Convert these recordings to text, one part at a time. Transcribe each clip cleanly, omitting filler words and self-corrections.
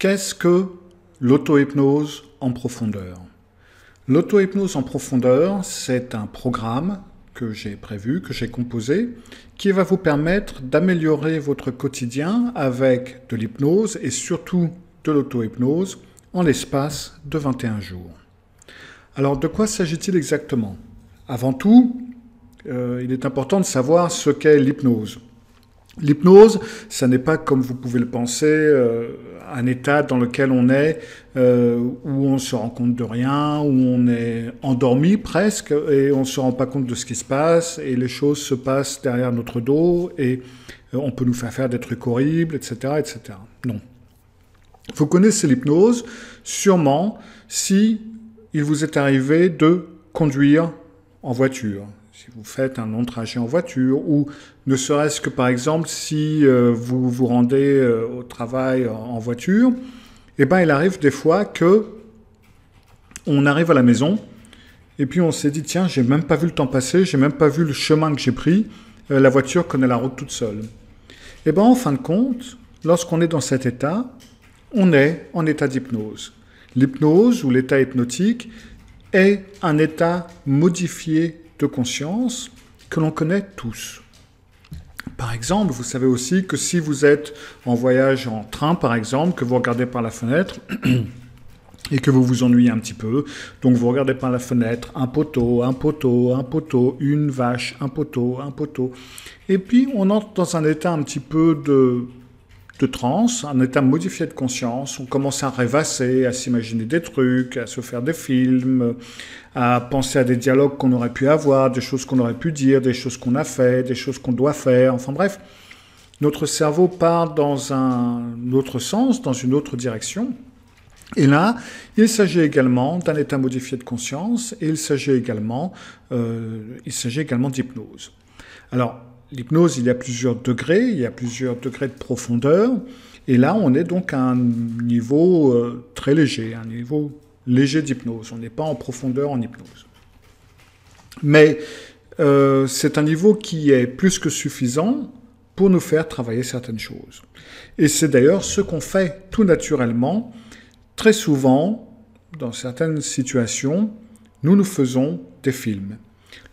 Qu'est-ce que l'auto-hypnose en profondeur? L'auto-hypnose en profondeur, c'est un programme que j'ai prévu, que j'ai composé, qui va vous permettre d'améliorer votre quotidien avec de l'hypnose et surtout de l'auto-hypnose en l'espace de 21 jours. Alors, de quoi s'agit-il exactement? Avant tout, il est important de savoir ce qu'est l'hypnose. L'hypnose, ça n'est pas, comme vous pouvez le penser, un état dans lequel on est, où on se rend compte de rien, où on est endormi presque, et on ne se rend pas compte de ce qui se passe, et les choses se passent derrière notre dos, et on peut nous faire des trucs horribles, etc., etc. Non. Vous connaissez l'hypnose, sûrement, si il vous est arrivé de conduire en voiture. Si vous faites un long trajet en voiture, ou ne serait-ce que par exemple si vous vous rendez au travail en voiture, eh ben, il arrive des fois que on arrive à la maison et puis on s'est dit tiens, j'ai même pas vu le temps passer, j'ai même pas vu le chemin que j'ai pris, la voiture connaît la route toute seule. Eh ben, en fin de compte, lorsqu'on est dans cet état, on est en état d'hypnose. L'hypnose ou l'état hypnotique est un état modifié de conscience que l'on connaît tous. Par exemple, vous savez aussi que si vous êtes en voyage en train, par exemple, que vous regardez par la fenêtre et que vous vous ennuyez un petit peu, donc vous regardez par la fenêtre un poteau, un poteau, un poteau, une vache, un poteau, et puis on entre dans un état un petit peu de transe, un état modifié de conscience, on commence à rêvasser, à s'imaginer des trucs, à se faire des films, à penser à des dialogues qu'on aurait pu avoir, des choses qu'on aurait pu dire, des choses qu'on a fait, des choses qu'on doit faire, enfin bref. Notre cerveau part dans un autre sens, dans une autre direction. Et là, il s'agit également d'un état modifié de conscience et il s'agit également d'hypnose. Alors, l'hypnose, il y a plusieurs degrés, il y a plusieurs degrés de profondeur. Et là, on est donc à un niveau très léger, un niveau léger d'hypnose. On n'est pas en profondeur en hypnose. Mais c'est un niveau qui est plus que suffisant pour nous faire travailler certaines choses. Et c'est d'ailleurs ce qu'on fait tout naturellement. Très souvent, dans certaines situations, nous faisons des films.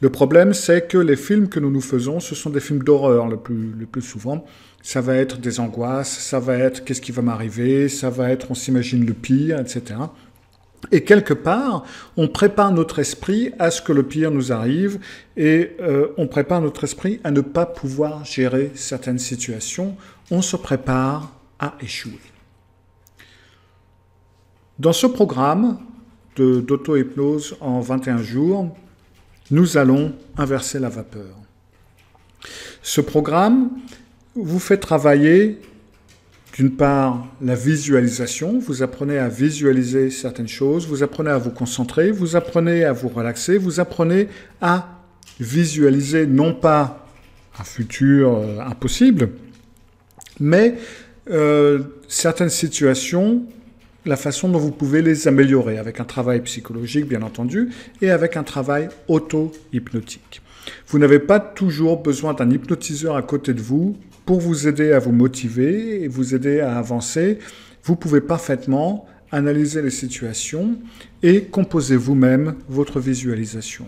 Le problème, c'est que les films que nous faisons, ce sont des films d'horreur le plus souvent. Ça va être des angoisses, ça va être qu'est-ce qui va m'arriver, ça va être on s'imagine le pire, etc. Et quelque part, on prépare notre esprit à ce que le pire nous arrive et on prépare notre esprit à ne pas pouvoir gérer certaines situations. On se prépare à échouer. Dans ce programme d'auto-hypnose en 21 jours, nous allons inverser la vapeur. Ce programme vous fait travailler, d'une part, la visualisation. Vous apprenez à visualiser certaines choses, vous apprenez à vous concentrer, vous apprenez à vous relaxer, vous apprenez à visualiser non pas un futur impossible, mais certaines situations, la façon dont vous pouvez les améliorer, avec un travail psychologique, bien entendu, et avec un travail auto-hypnotique. Vous n'avez pas toujours besoin d'un hypnotiseur à côté de vous pour vous aider à vous motiver et vous aider à avancer. Vous pouvez parfaitement analyser les situations et composer vous-même votre visualisation.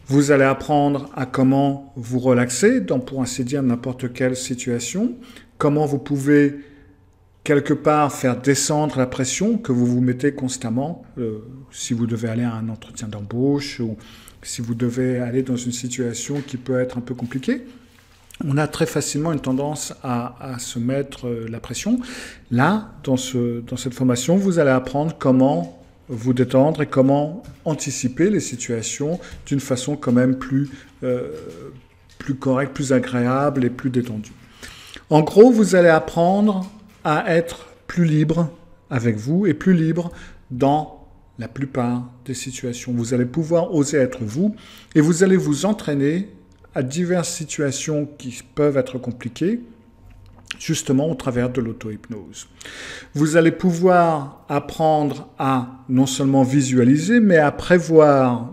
Vous allez apprendre à comment vous relaxer dans, pour ainsi dire, n'importe quelle situation, comment vous pouvez quelque part faire descendre la pression que vous vous mettez constamment si vous devez aller à un entretien d'embauche ou si vous devez aller dans une situation qui peut être un peu compliquée. On a très facilement une tendance à se mettre la pression. Là, dans cette formation, vous allez apprendre comment vous détendre et comment anticiper les situations d'une façon quand même plus correcte, plus agréable et plus détendue. En gros, vous allez apprendre à être plus libre avec vous et plus libre dans la plupart des situations. Vous allez pouvoir oser être vous et vous allez vous entraîner à diverses situations qui peuvent être compliquées, justement au travers de l'auto-hypnose. Vous allez pouvoir apprendre à non seulement visualiser, mais à prévoir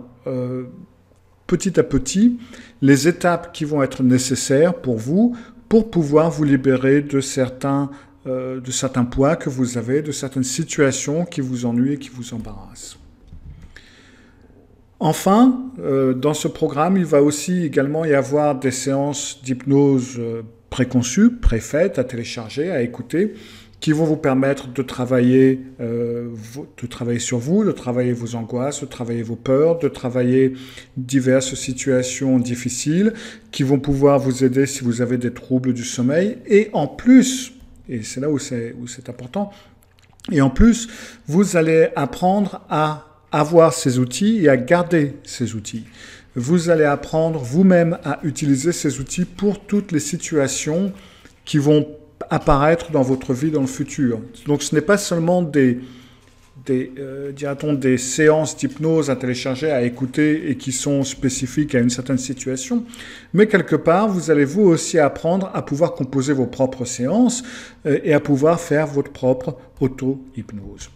petit à petit les étapes qui vont être nécessaires pour vous pour pouvoir vous libérer de certains de certains poids que vous avez, de certaines situations qui vous ennuient et qui vous embarrassent. Enfin, dans ce programme, il va aussi également y avoir des séances d'hypnose préconçues, préfaites, à télécharger, à écouter, qui vont vous permettre de travailler sur vous, de travailler vos angoisses, de travailler vos peurs, de travailler diverses situations difficiles, qui vont pouvoir vous aider si vous avez des troubles du sommeil. Et en plus, et c'est là où c'est important, et en plus, vous allez apprendre à avoir ces outils et à garder ces outils. Vous allez apprendre vous-même à utiliser ces outils pour toutes les situations qui vont apparaître dans votre vie dans le futur. Donc ce n'est pas seulement des séances d'hypnose à télécharger, à écouter et qui sont spécifiques à une certaine situation, mais quelque part, vous allez vous aussi apprendre à pouvoir composer vos propres séances et à pouvoir faire votre propre auto-hypnose.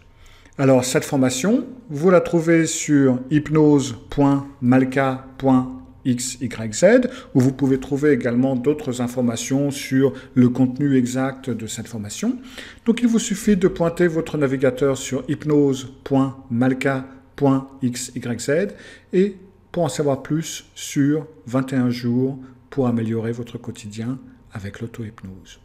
Alors, cette formation, vous la trouvez sur hypnose.malka.xyz, où vous pouvez trouver également d'autres informations sur le contenu exact de cette formation. Donc, il vous suffit de pointer votre navigateur sur hypnose.malka.xyz et pour en savoir plus sur 21 jours pour améliorer votre quotidien avec l'auto-hypnose.